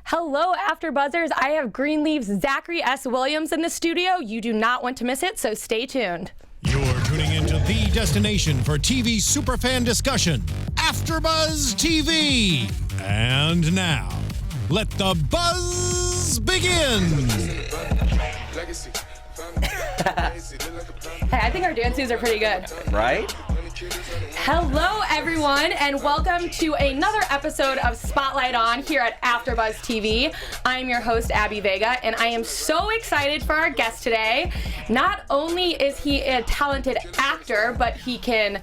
Hello, AfterBuzzers. I have Greenleaf's Zachary S. in the studio. You do not want to miss it, so stay tuned. You're tuning into the destination for TV superfan discussion, AfterBuzz TV. And now, let the buzz begin. Hey, I think our dances are pretty good. Right? Hello, everyone, and welcome to another episode of Spotlight On here at AfterBuzz TV. I'm your host, Abby Vega, and I am so excited for our guest today. Not only is he a talented actor, but he can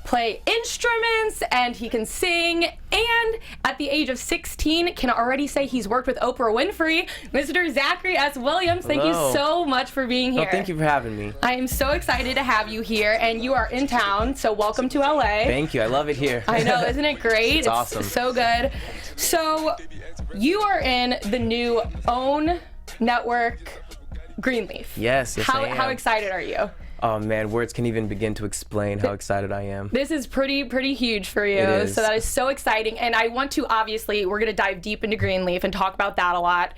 play instruments and he can sing, and at the age of 16 can already say he's worked with Oprah Winfrey. Mr. Zachary S. Williams, thank you so much for being here. Oh, thank you for having me. I am so excited to have you here, and you are in town, so welcome to LA. Thank you. I love it here. I know, isn't it great? It's awesome. So good. So you are in the new OWN network, Greenleaf. Yes, I am. How excited are you? Oh man, words can't even begin to explain how excited I am. This is pretty huge for you. It is. So that is so exciting. And I want to, obviously, we're going to dive deep into Greenleaf and talk about that a lot.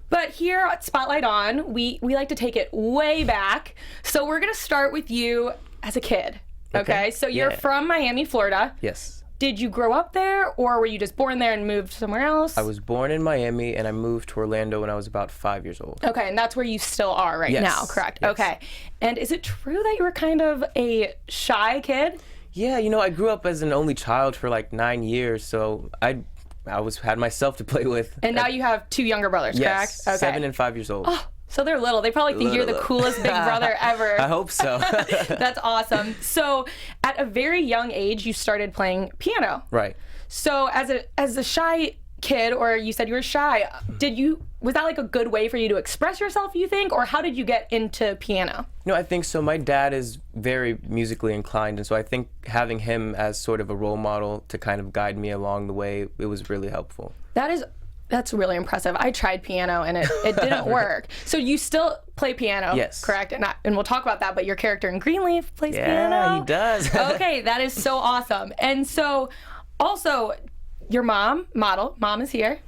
But here at Spotlight On, we like to take it way back. So we're going to start with you as a kid. Okay? So you're from Miami, Florida. Yes. Did you grow up there, or were you just born there and moved somewhere else? I was born in Miami, and I moved to Orlando when I was about 5 years old. Okay, and that's where you still are right now, correct? Yes. Okay. And is it true that you were kind of a shy kid? Yeah, you know, I grew up as an only child for like 9 years, so I had myself to play with. And now you have two younger brothers, yes, correct? Okay. 7 and 5 years old. Oh, so they're little. They probably think you're the coolest big brother ever. I hope so. That's awesome. So at a very young age, you started playing piano. Right. So as a shy kid, or you said you were shy, was that like a good way for you to express yourself, you think? Or how did you get into piano? No, I think so. My dad is very musically inclined, and so I think having him as sort of a role model to kind of guide me along the way, it was really helpful. That's really impressive. I tried piano and it didn't work. So you still play piano, yes, correct? And we'll talk about that, but your character in Greenleaf plays piano. Yeah, he does. Okay, that is so awesome. And so also your mom is here.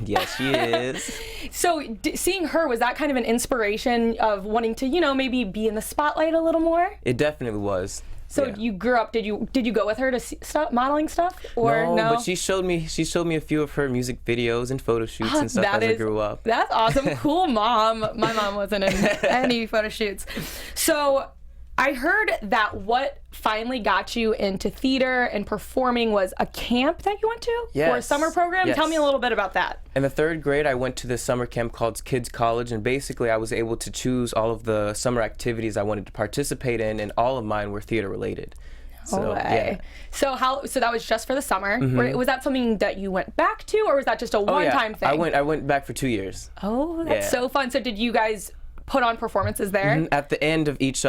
Yes, she is. So seeing her, was that kind of an inspiration of wanting to, maybe be in the spotlight a little more? It definitely was. So you grew up, did you go with her to stop modeling stuff, or no? But she showed me a few of her music videos and photo shoots and stuff as I grew up. That's awesome. Cool mom. My mom wasn't in any photo shoots. So I heard that what finally got you into theater and performing was a camp that you went to? Yes. Or a summer program? Yes. Tell me a little bit about that. In the 3rd grade, I went to this summer camp called Kids College, and basically I was able to choose all of the summer activities I wanted to participate in, and all of mine were theater related. So, yeah. So that was just for the summer? Mm-hmm. Was that something that you went back to, or was that just a one-time thing? I went back for 2 years. Oh, that's so fun. So did you guys put on performances there? Mm-hmm. At the end of each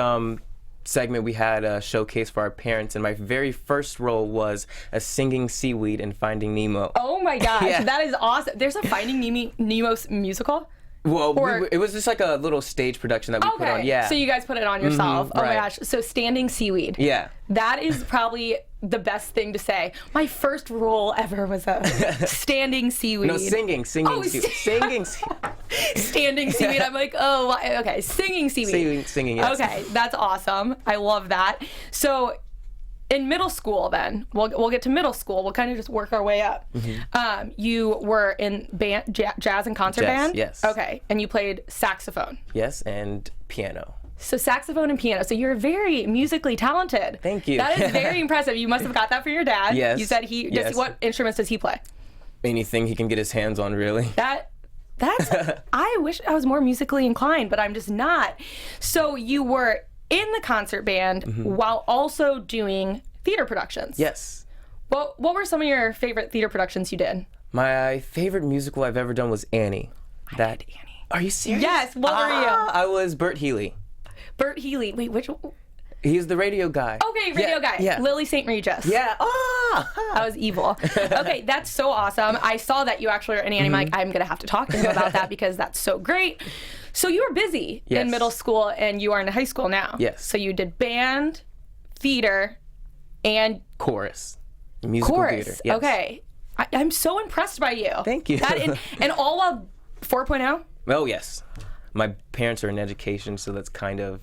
segment, we had a showcase for our parents, and my very first role was a singing seaweed in Finding Nemo. Oh my gosh, that is awesome. There's a Finding Nemo musical? Well, it was just like a little stage production that we put on. Yeah. So you guys put it on yourself. Mm-hmm, oh my gosh. So standing seaweed. Yeah. That is probably the best thing to say. My first role ever was a standing seaweed. No, singing seaweed. Standing seaweed. I'm like, oh, okay, singing seaweed. Singing, yes. Okay, that's awesome. I love that. So in middle school, then we'll get to middle school. We'll kind of just work our way up. Mm-hmm. You were in band, jazz and concert band. Yes. Okay, and you played saxophone. Yes, and piano. So saxophone and piano. So you're very musically talented. Thank you. That is very impressive. You must have got that from your dad. Yes. You said what instruments does he play? Anything he can get his hands on, really. That's I wish I was more musically inclined, but I'm just not. So you were in the concert band while also doing theater productions. Yes. What were some of your favorite theater productions you did? My favorite musical I've ever done was Annie. I did Annie. Are you serious? Yes. What were you? I was Bert Healy. Bert Healy. Wait, which one? He's the radio guy. Okay, radio guy. Yeah. Lily St. Regis. Yeah. That was evil. Okay, that's so awesome. I saw that you actually are in Annie. I'm like, I'm going to have to talk to him about that because that's so great. So you were busy in middle school, and you are in high school now. Yes. So you did band, theater, and chorus. Musical theater. Yes. Okay. I'm so impressed by you. Thank you. And all while 4.0? Oh, yes. My parents are in education, so that's kind of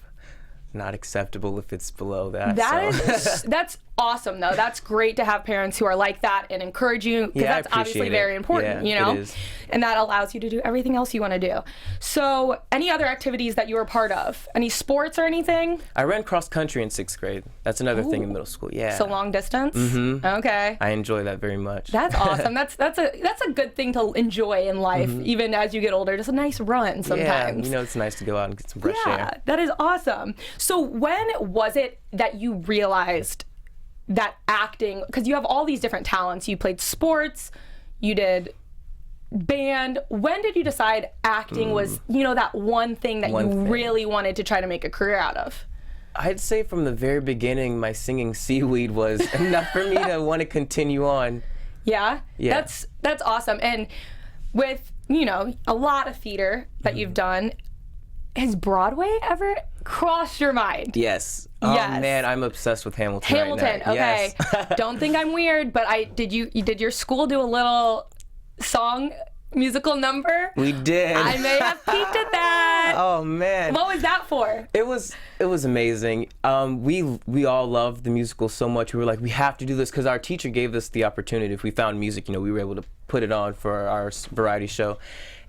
not acceptable if it's below that. That's awesome, though. That's great to have parents who are like that and encourage you, because that's obviously very important, you know? It is. And that allows you to do everything else you want to do. So any other activities that you were part of? Any sports or anything? I ran cross country in 6th grade. That's another thing in middle school. Yeah. So long distance? Mm-hmm. Okay. I enjoy that very much. That's awesome. That's a good thing to enjoy in life, even as you get older. Just a nice run sometimes. Yeah, it's nice to go out and get some fresh air. Yeah, that is awesome. So when was it that you realized that acting, because you have all these different talents, you played sports, you did band, when did you decide acting was, that one thing that really wanted to try to make a career out of? I'd say from the very beginning, my singing Seaweed was enough for me to want to continue on. Yeah? Yeah. That's awesome. And with, a lot of theater that you've done, has Broadway ever crossed your mind? Yes. Yes. Oh man, I'm obsessed with Hamilton. Hamilton, right now. okay. Yes. Don't think I'm weird, but did your school do a little musical number? We did. I may have peeked at that. Oh man. What was that for? It was amazing. We all loved the musical so much. We were like, we have to do this, because our teacher gave us the opportunity. If we found music, we were able to put it on for our variety show.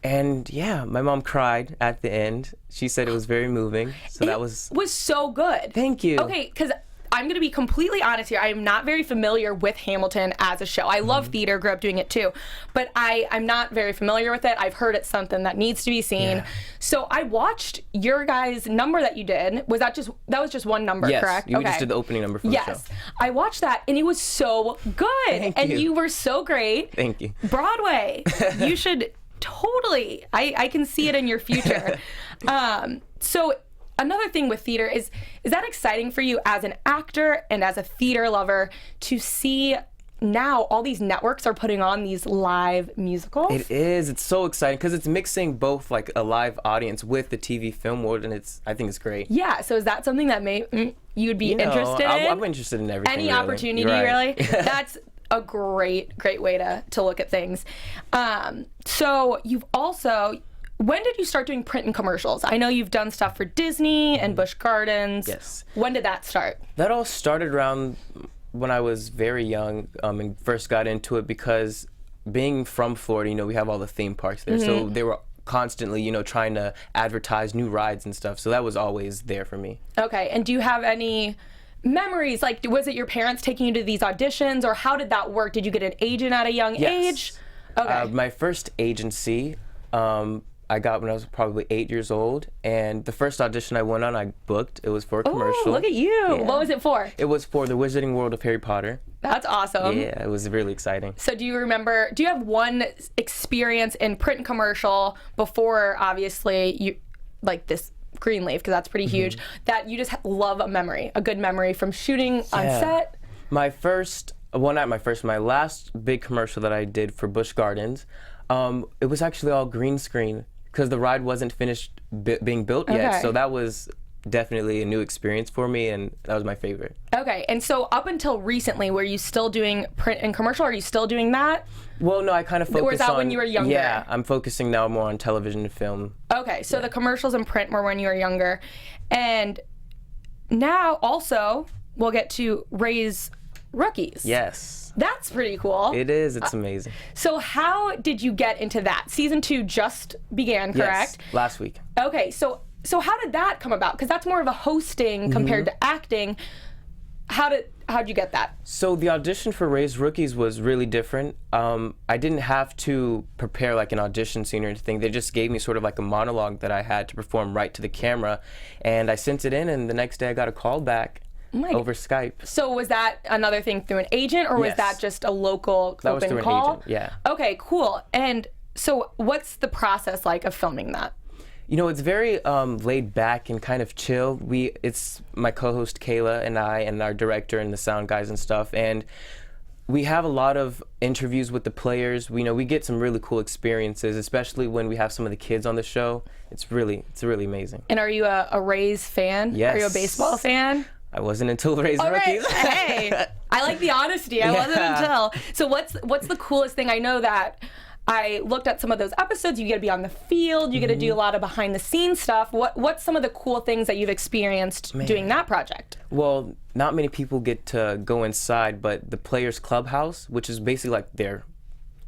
And yeah, my mom cried at the end. She said it was very moving. So that was so good. Thank you. Okay, because I'm going to be completely honest here. I am not very familiar with Hamilton as a show. I love theater, grew up doing it too, but I'm not very familiar with it. I've heard it's something that needs to be seen. Yeah. So I watched your guys' number that you did. That was just one number, correct? Yes, you just did the opening number for the show. Yes, I watched that and it was so good. Thank you. You were so great. Thank you. Broadway, you should totally. I can see it in your future. So another thing with theater is that exciting for you as an actor and as a theater lover to see now all these networks are putting on these live musicals? It is. It's so exciting because it's mixing both like a live audience with the TV film world, and I think it's great. Yeah. So is that something that you'd be interested in? I'm interested in everything. Any really. opportunity, really? That's a great way to look at things. So you've also, when did you start doing print and commercials? I know you've done stuff for Disney and Busch Gardens. Yes. When did that start? That all started around when I was very young and first got into it, because being from Florida, we have all the theme parks there. So they were constantly, trying to advertise new rides and stuff. So that was always there for me. Okay. And do you have any memories? Like, was it your parents taking you to these auditions, or how did that work? Did you get an agent at a young age? Okay. My first agency, I got when I was probably 8 years old, and the first audition I went on, I booked. It was for a commercial. Oh, look at you. Yeah. What was it for? It was for the Wizarding World of Harry Potter. That's awesome. Yeah, it was really exciting. So do you have one experience in print and commercial before, obviously, you like this Greenleaf, because that's pretty huge, that you just love a good memory from shooting on set? My last big commercial that I did for Busch Gardens, it was actually all green screen because the ride wasn't finished being built yet. So that was definitely a new experience for me, and that was my favorite. Okay, and so up until recently, were you still doing print and commercial? Are you still doing that? Well, no, I kind of focused on... Or was that when you were younger? Yeah, I'm focusing now more on television and film. Okay, so the commercials and print were when you were younger. And now also, we'll get to Rays Rookies. Yes. That's pretty cool. It is. It's amazing. So how did you get into that? Season 2 just began, correct? Yes, last week. Okay, so how did that come about? Because that's more of a hosting compared to acting. How'd you get that? So the audition for Rays Rookies was really different. I didn't have to prepare like an audition scene or anything. They just gave me sort of like a monologue that I had to perform right to the camera, and I sent it in, and the next day I got a call back. Over Skype. So was that another thing through an agent, or was that just a local that open was through call? An agent, yeah. Okay, cool. And so what's the process like of filming that? It's very laid back and kind of chill. It's my co-host Kayla and I and our director and the sound guys and stuff, and we have a lot of interviews with the players. We get some really cool experiences, especially when we have some of the kids on the show. It's really amazing. And are you a Rays fan? Yes. Are you a baseball fan? I wasn't until Raised All right. Rookies. Hey, I like the honesty. I wasn't until. So what's the coolest thing? I know that I looked at some of those episodes. You get to be on the field. You get to do a lot of behind the scenes stuff. What's some of the cool things that you've experienced doing that project? Well, not many people get to go inside, but the players' clubhouse, which is basically like their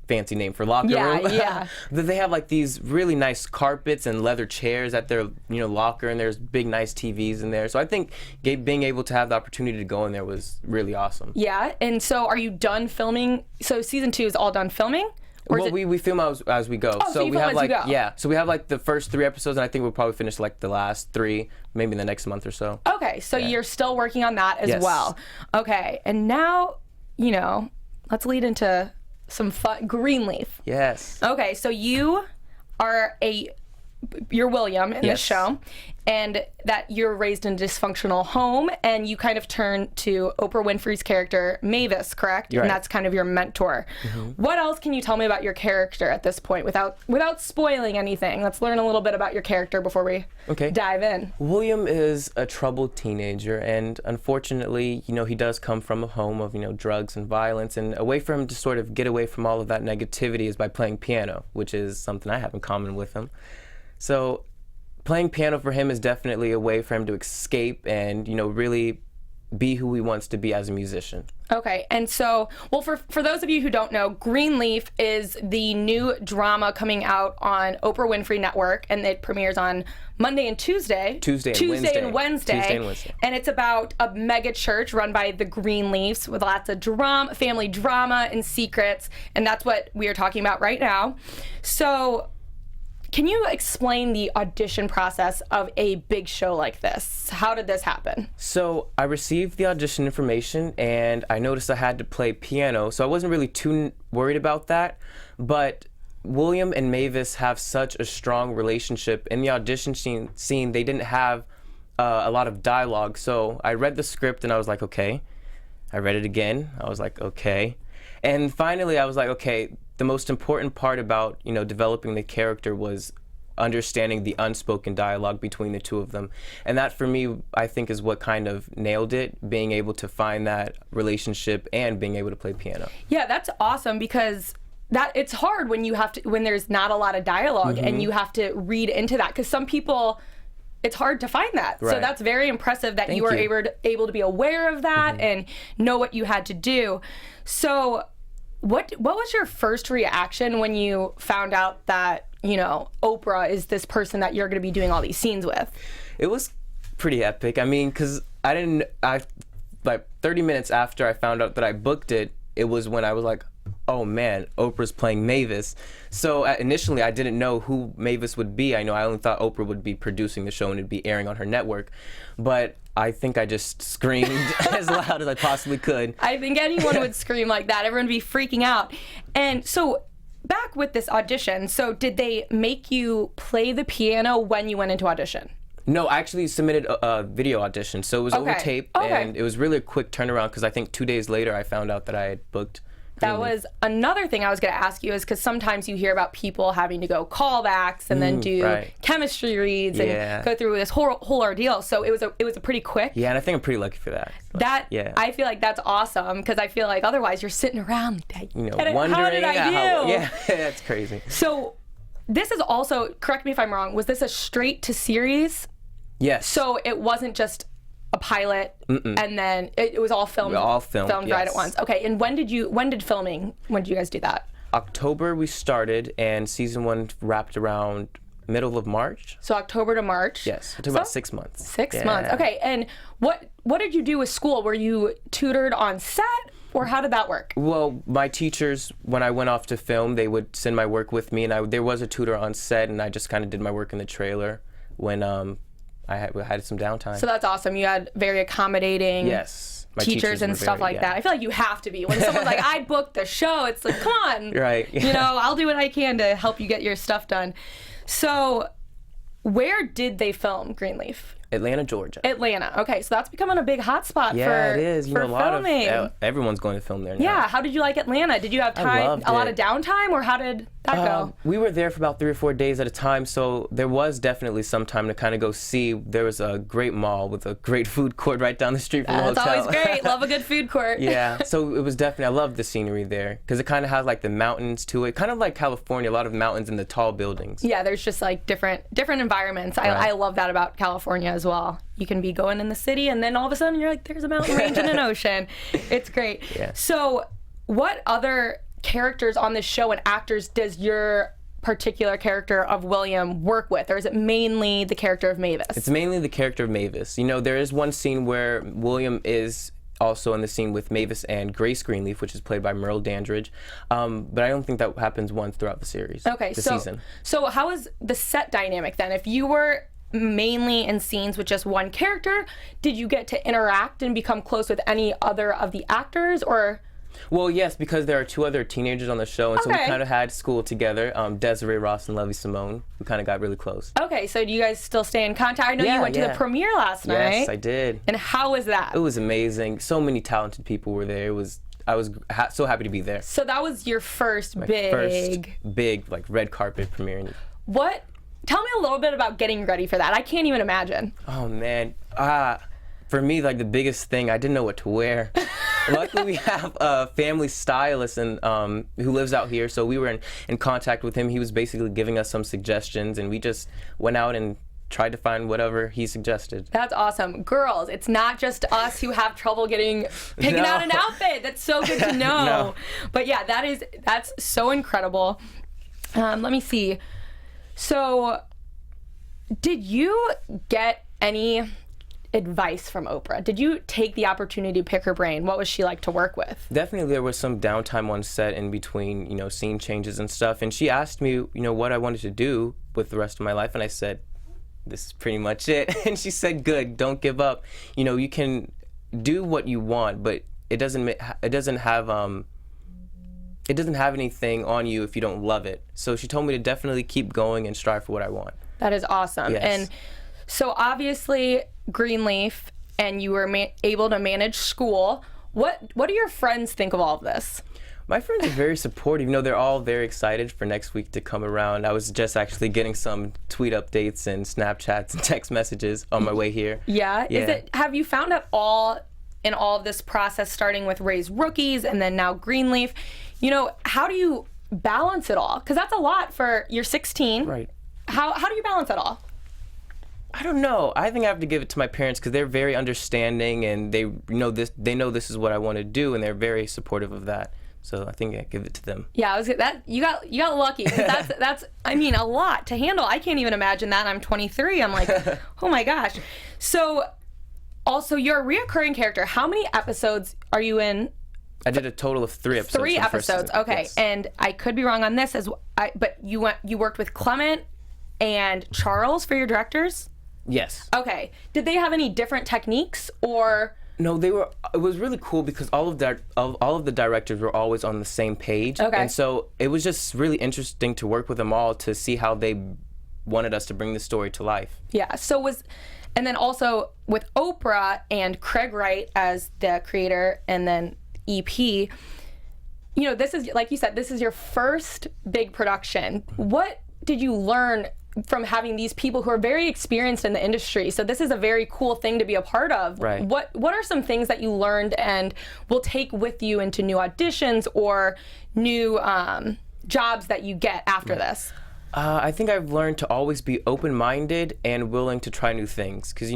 fancy name for locker room. Yeah. They have like these really nice carpets and leather chairs at their locker, and there's big nice TVs in there. So I think being able to have the opportunity to go in there was really awesome. Yeah, and so are you done filming? So season 2 is all done filming? Or Well, we film as we go. Oh, so you we film have as you go. Yeah. So we have like the first 3 episodes, and I think we'll probably finish like the last 3, maybe in the next month or so. Okay, so you're still working on that as Yes. well. Okay, and now, let's lead into some fun. Greenleaf. Yes. Okay, so you're William in this Yes. show, and that you're raised in a dysfunctional home, and you kind of turn to Oprah Winfrey's character, Mavis, correct? You're And right. that's kind of your mentor. What else can you tell me about your character at this point without spoiling anything? Let's learn a little bit about your character before we dive in. William is a troubled teenager, and unfortunately, he does come from a home of, drugs and violence, and a way for him to sort of get away from all of that negativity is by playing piano, which is something I have in common with him. So playing piano for him is definitely a way for him to escape and, really be who he wants to be as a musician. Okay, and so, well, for those of you who don't know, Greenleaf is the new drama coming out on Oprah Winfrey Network, and it premieres on Monday and Tuesday. Tuesday and Wednesday. And it's about a mega church run by the Greenleafs with lots of family drama and secrets, and that's what we are talking about right now. So, can you explain the audition process of a big show like this? How did this happen? So I received the audition information, and I noticed I had to play piano, so I wasn't really too worried about that. But William and Mavis have such a strong relationship. In the audition scene, they didn't have a lot of dialogue, so I read the script and I was like, okay. I read it again. I was like, okay. And finally, I was like, okay, the most important part about, developing the character was understanding the unspoken dialogue between the two of them. And that, for me, I think is what kind of nailed it, being able to find that relationship and being able to play piano. Yeah, that's awesome, because it's hard when there's not a lot of dialogue and you have to read into that, because some people, it's hard to find that. Right. So that's very impressive that you were able to be aware of that and know what you had to do. So what was your first reaction when you found out that, Oprah is this person that you're going to be doing all these scenes with? It was pretty epic. I mean, because like 30 minutes after I found out that I booked it, it was when I was like, oh man, Oprah's playing Mavis. So initially I didn't know who Mavis would be. I only thought Oprah would be producing the show and it'd be airing on her network. But I think I just screamed as loud as I possibly could. I think anyone would scream like that. Everyone would be freaking out. And so back with this audition, so did they make you play the piano when you went into audition? No, I actually submitted a video audition. So it was over tape, and it was really a quick turnaround, because I think 2 days later I found out that I had booked That was another thing I was going to ask you, is because sometimes you hear about people having to go callbacks and then do chemistry reads and go through this whole ordeal. So it was a pretty quick. Yeah, and I think I'm pretty lucky for that. I feel like that's awesome, because I feel like otherwise you're sitting around wondering how did I do? Yeah, that's crazy. So this is also, correct me if I'm wrong, was this a straight to series? Yes. So it wasn't just a pilot and then it was all filmed right at once. Okay, and when did you guys do that? October we started, and season 1 wrapped around middle of March. So October to March. Yes, it took about 6 months. 6 months. Okay, and what did you do with school? Were you tutored on set, or how did that work? Well, my teachers, when I went off to film, they would send my work with me, and there was a tutor on set, and I just kind of did my work in the trailer when I had some downtime. So that's awesome. You had very accommodating teachers and stuff like that. I feel like you have to be. When someone's like, I booked the show, it's like, come on. Right. I'll do what I can to help you get your stuff done. So where did they film Greenleaf? Atlanta, Georgia. Atlanta. Okay, so that's becoming a big hotspot Yeah, for it is. You for know, a lot filming. of everyone's going to film there now. Yeah, how did you like Atlanta? Did you have time, a lot of downtime, or how did that go? We were there for about 3 or 4 days at a time, so there was definitely some time to kind of go see. There was a great mall with a great food court right down the street from the hotel. That's always great. Love a good food court. Yeah, so it was definitely, I loved the scenery there because it kind of has like the mountains to it, kind of like California, a lot of mountains and the tall buildings. Yeah, there's just like different environments. I love that about California as well. You can be going in the city and then all of a sudden you're like, there's a mountain range and an ocean. It's great. Yeah. So what other characters on this show and actors does your particular character of William work with, or is it mainly the character of Mavis? It's mainly the character of Mavis. You know, there is one scene where William is also in the scene with Mavis and Grace Greenleaf, which is played by Merle Dandridge, but I don't think that happens once throughout the series. Okay, season. So how is the set dynamic then? If you were mainly in scenes with just one character, did you get to interact and become close with any other of the actors, or? Well, yes, because there are 2 other teenagers on the show, and so we kind of had school together. Desiree Ross and Levy Simone. We kind of got really close. Okay, so do you guys still stay in contact? I know you went to the premiere last night. Yes, I did. And how was that? It was amazing. So many talented people were there. I was so happy to be there. So that was your first big like red carpet premiere. Tell me a little bit about getting ready for that. I can't even imagine. Oh man, for me, like the biggest thing, I didn't know what to wear. Luckily, we have a family stylist and who lives out here, so we were in contact with him. He was basically giving us some suggestions, and we just went out and tried to find whatever he suggested. That's awesome. Girls, it's not just us who have trouble picking out an outfit. That's so good to know. No. But yeah, that's so incredible. Let me see. So, did you get any advice from Oprah? Did you take the opportunity to pick her brain? What was she like to work with? Definitely there was some downtime on set in between, scene changes and stuff. And she asked me, what I wanted to do with the rest of my life. And I said, this is pretty much it. And she said, good, don't give up. You can do what you want, but it doesn't have anything on you if you don't love it. So she told me to definitely keep going and strive for what I want. That is awesome. Yes. And so obviously Greenleaf, and you were able to manage school. What do your friends think of all of this? My friends are very supportive. They're all very excited for next week to come around. I was just actually getting some tweet updates and Snapchats and text messages on my way here. Yeah? Have you found out in all of this process, starting with Rays Rookies and then now Greenleaf, how do you balance it all? Because that's a lot for, you're 16. Right. How do you balance it all? I don't know. I think I have to give it to my parents because they're very understanding and they know this is what I want to do, and they're very supportive of that. So I think I give it to them. Yeah, you got lucky. That's a lot to handle. I can't even imagine that. I'm 23. I'm like, oh my gosh. So also, you're a reoccurring character. How many episodes are you in? I did a total of 3 episodes. 3 episodes. Okay. Yes. And I could be wrong on this but you worked with Clement and Charles for your directors? Yes. Okay. Did they have any different techniques, or? No, it was really cool because all of the directors were always on the same page. Okay. And so it was just really interesting to work with them all to see how they wanted us to bring the story to life. Yeah. And then also with Oprah and Craig Wright as the creator and then EP, this is, like you said, this is your first big production. What did you learn from having these people who are very experienced in the industry? So this is a very cool thing to be a part of. Right. What are some things that you learned and will take with you into new auditions or new jobs that you get after this? I think I've learned to always be open-minded and willing to try new things because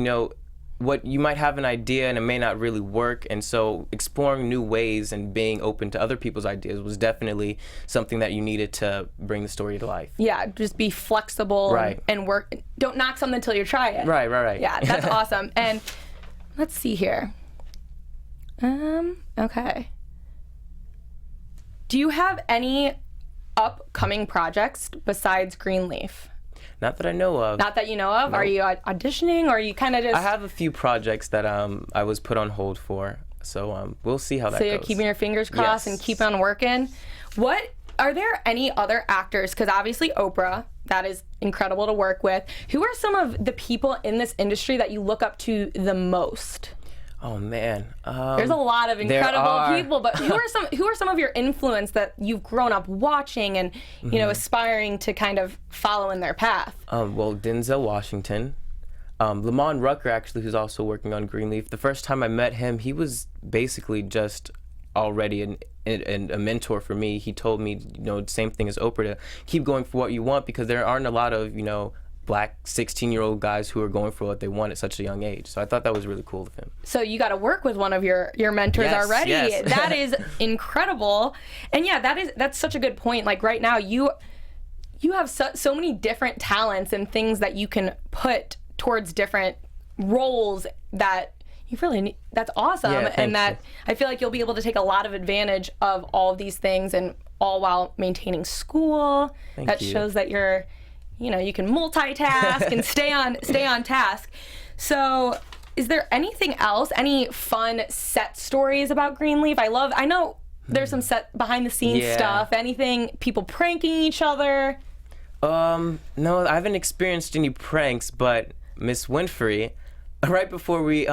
what you might have an idea and it may not really work, and so exploring new ways and being open to other people's ideas was definitely something that you needed to bring the story to life. Yeah, just be flexible. Right. and work. Don't knock something until you try it. Right. Yeah, that's awesome. And let's see here. Okay. Do you have any upcoming projects besides Greenleaf? Not that I know of. Not that you know of? Nope. Are you auditioning, or are you kind of just... I have a few projects that I was put on hold for, so we'll see how that goes. So you're keeping your fingers crossed and keep on working. Are there any other actors, because obviously Oprah, that is incredible to work with. Who are some of the people in this industry that you look up to the most? Oh man, there's a lot of incredible people, but who are some of your influence that you've grown up watching and aspiring to kind of follow in their path? Well, Denzel Washington, Lamont Rucker, actually, who's also working on Greenleaf. The first time I met him, he was basically just already a mentor for me. He told me, same thing as Oprah, to keep going for what you want, because there aren't a lot of Black 16-year-old guys who are going for what they want at such a young age. So I thought that was really cool of him. So you got to work with one of your mentors already. Yes. That is incredible. And yeah, that's such a good point. Like right now, you have so many different talents and things that you can put towards different roles that you really need. That's awesome. Yeah, and that I feel like you'll be able to take a lot of advantage of all of these things, and all while maintaining school. That shows that you're you can multitask and stay on task. So is there anything else, any fun set stories about Greenleaf? I know there's some set behind the scenes stuff. Anything, people pranking each other? No, I haven't experienced any pranks, but Miss Winfrey, right before we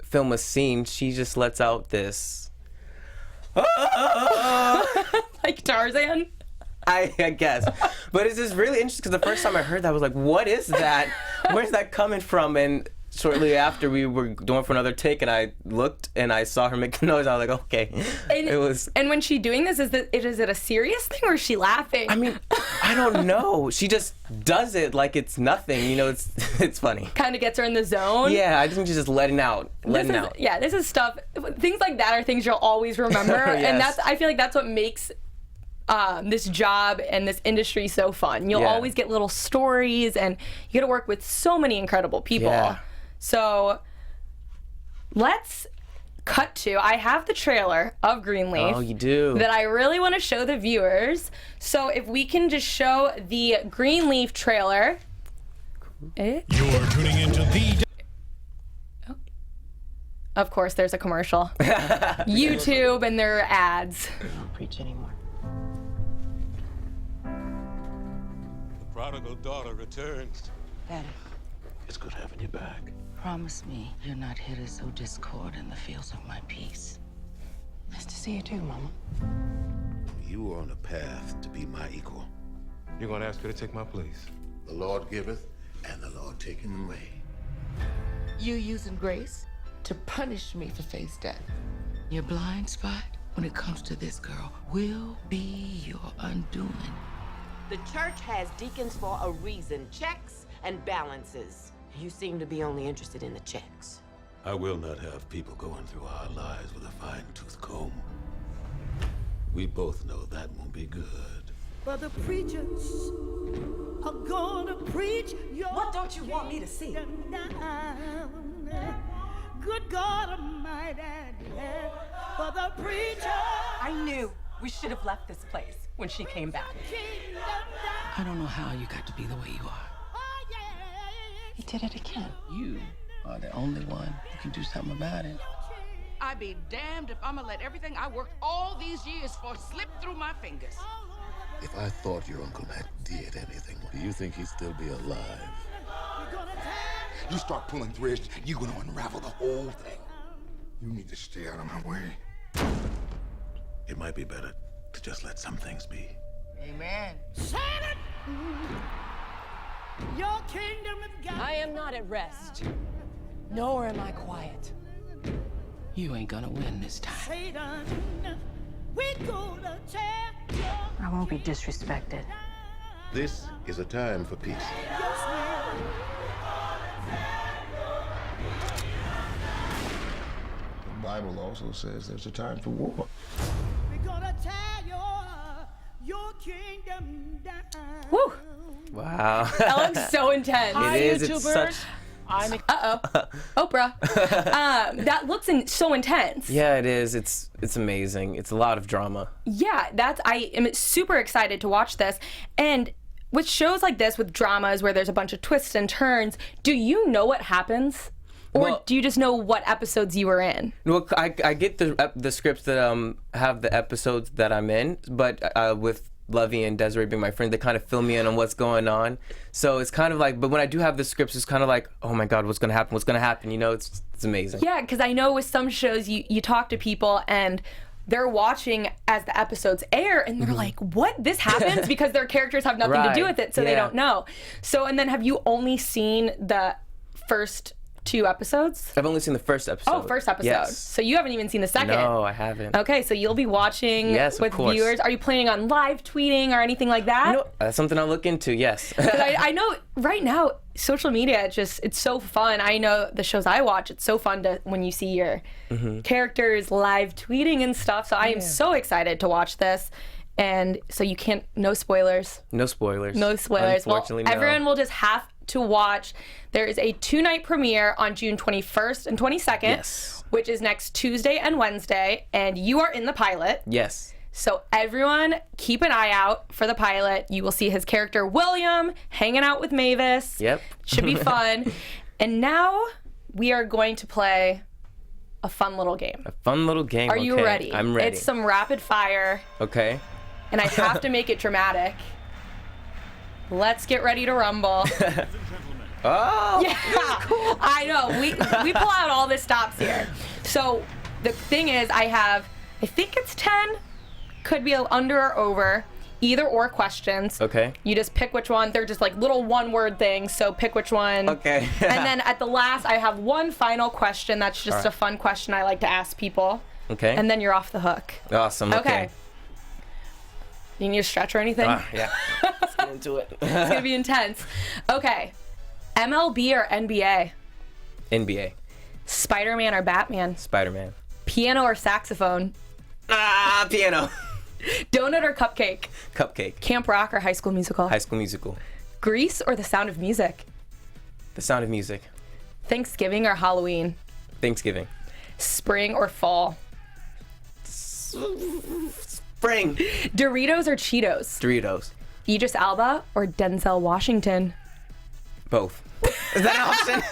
film a scene, she just lets out this like Tarzan? I guess. But it's just really interesting, because the first time I heard that, I was like, what is that? Where's that coming from? And shortly after, we were going for another take, and I looked and I saw her make a noise. I was like, okay. And when she's doing this, is it a serious thing, or is she laughing? I mean, I don't know. She just does it like it's nothing. It's funny. Kind of gets her in the zone. Yeah, I think she's just letting out. Yeah, this is stuff. Things like that are things you'll always remember. Yes. And I feel like that's what makes this job and this industry so fun. You'll always get little stories, and you get to work with so many incredible people. Yeah. So let's cut to, I have the trailer of Greenleaf. Oh, you do? That I really want to show the viewers. So if we can just show the Greenleaf trailer. You're tuning into the... Of course, there's a commercial. YouTube, and there are ads. I don't preach anymore. The prodigal daughter returns. Daddy, It's good having you back. promise me you're not here to sow discord in the fields of my peace. Nice to see you too, Mama. You are on a path to be my equal. You're gonna ask her to take my place? The Lord giveth, and the Lord taketh away. You using grace to punish me for face death. Your blind spot when it comes to this girl will be your undoing. The church has deacons for a reason. Checks and balances. You seem to be only interested in the checks. I will not have people going through our lives with a fine-tooth comb. We both know that won't be good. But the preachers are gonna preach your What don't you want me to see? down. Good God Almighty, for the preacher. I knew we should have left this place when she came back. I don't know how you got to be the way you are. You did it again. You are the only one who can do something about it. I'd be damned if I'm gonna let everything I worked all these years for slip through my fingers. If I thought your Uncle Matt did anything, do you think he'd still be alive? You start pulling threads, you're gonna unravel the whole thing. You need to stay out of my way. It might be better to just let some things be. Amen. Satan, your kingdom is gone. I am not at rest, nor am I quiet. You ain't gonna win this time. Satan, we gonna tear your I won't be disrespected. This is a time for peace. The Bible also says there's a time for war. We're gonna tear your kingdom down. Woo! Wow. That looks so intense. It is. It's such. Oprah. That looks so intense. Yeah, it is. It's amazing. It's a lot of drama. Yeah, I am super excited to watch this. And with shows like this, with dramas where there's a bunch of twists and turns, do you know what happens? Or do you just know what episodes you were in? Well, I get the scripts that have the episodes that I'm in, but with Lovey and Desiree being my friends, they kind of fill me in on what's going on. So it's kind of like, but when I do have the scripts, it's kind of like, oh my God, what's gonna happen? What's gonna happen? You know, it's amazing. Yeah, because I know with some shows you talk to people and they're watching as the episodes air and they're like, what? This happens? Because their characters have nothing to do with it, so they don't know. So, and then have you only seen the first 2 episodes? I've only seen the first episode. Oh, first episode. Yes. So you haven't even seen the second? No, I haven't. Okay, so you'll be watching with course. viewers. Are you planning on live tweeting or anything like that? You know, that's something I'll look into, yes. 'Cause I know right now, social media, it's so fun. I know the shows I watch, it's so fun when you see your characters live tweeting and stuff. So I am so excited to watch this. And so you can't, no spoilers. No spoilers. No spoilers. Unfortunately, well, everyone will just have to watch. There is a 2-night premiere on June 21st and 22nd, Yes. which is next Tuesday and Wednesday, and you are in the pilot. Yes. So everyone keep an eye out for the pilot. You will see his character William hanging out with Mavis. Yep. Should be fun. And now we are going to play a fun little game. A fun little game. Are you ready? I'm ready. It's some rapid fire. Okay. And I have to make it dramatic. Let's get ready to rumble. Oh, yeah, cool. I know. We pull out all the stops here. So the thing is, I think it's 10. Could be under or over. Either or questions. Okay. You just pick which one. They're just like little one-word things, so pick which one. Okay. And then at the last, I have one final question. That's just a fun question I like to ask people. Okay. And then you're off the hook. Awesome. Okay. You need to stretch or anything? Yeah. Let's get into it. It's going to be intense. Okay. MLB or NBA? NBA. Spider-Man or Batman? Spider-Man. Piano or saxophone? Piano. Donut or cupcake? Cupcake. Camp Rock or High School Musical? High School Musical. Grease or The Sound of Music? The Sound of Music. Thanksgiving or Halloween? Thanksgiving. Spring or fall? Spring. Doritos or Cheetos? Doritos. Idris Elba or Denzel Washington? Both. Is that an option?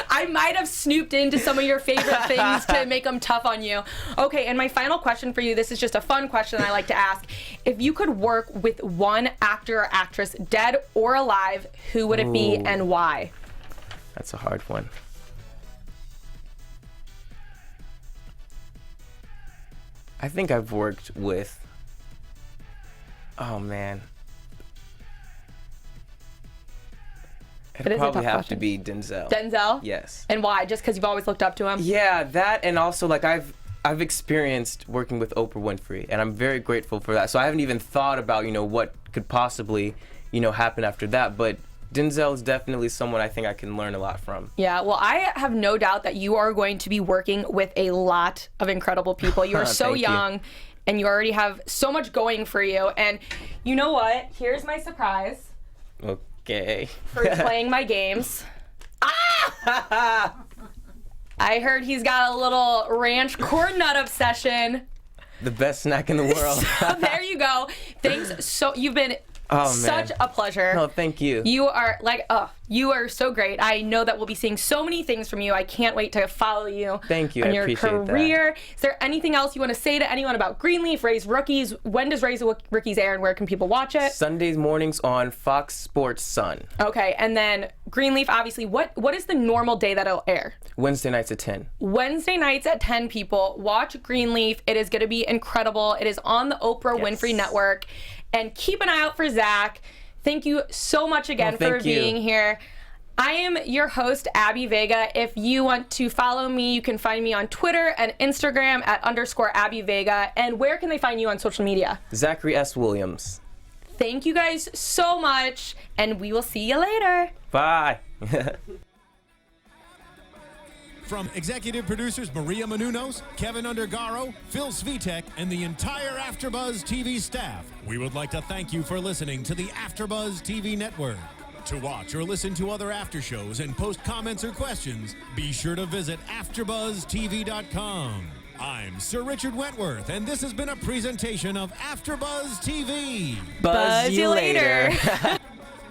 I might have snooped into some of your favorite things to make them tough on you. Okay, and my final question for you, this is just a fun question I like to ask. If you could work with one actor or actress, dead or alive, who would it be and why? That's a hard one. I think I've worked with, oh man. It'd probably have to be Denzel. Denzel? Yes. And why? Just because you've always looked up to him? Yeah, that, and also like I've experienced working with Oprah Winfrey, and I'm very grateful for that. So I haven't even thought about, what could possibly, happen after that. But Denzel is definitely someone I think I can learn a lot from. Yeah, well, I have no doubt that you are going to be working with a lot of incredible people. You are so young, and you already have so much going for you. And you know what? Here's my surprise. Okay. For playing my games. I heard he's got a little ranch corn nut obsession. The best snack in the world. So there you go. Thanks. So you've been such a pleasure. No, thank you. You are you are so great. I know that we'll be seeing so many things from you. I can't wait to follow you. Thank you. On I your appreciate career. that. Is there anything else you want to say to anyone about Greenleaf, Rays Rookies? When does Rays Rookies air and where can people watch it? Sundays mornings on Fox Sports Sun. Okay, and then Greenleaf, obviously, what is the normal day that it'll air? Wednesday nights at 10. Wednesday nights at 10, people. Watch Greenleaf. It is going to be incredible. It is on the Oprah Winfrey Network. And keep an eye out for Zach. Thank you so much again for being here. I am your host, Abby Vega. If you want to follow me, you can find me on Twitter and Instagram at _Abby Vega. And where can they find you on social media? Zachary S. Williams. Thank you guys so much, and we will see you later. Bye. From executive producers Maria Menounos, Kevin Undergaro, Phil Svitek, and the entire AfterBuzz TV staff, we would like to thank you for listening to the AfterBuzz TV network. To watch or listen to other after shows and post comments or questions, be sure to visit AfterBuzzTV.com. I'm Sir Richard Wentworth, and this has been a presentation of AfterBuzz TV. Buzz you later.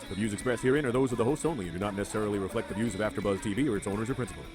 The views expressed herein are those of the hosts only and do not necessarily reflect the views of AfterBuzz TV or its owners or principals.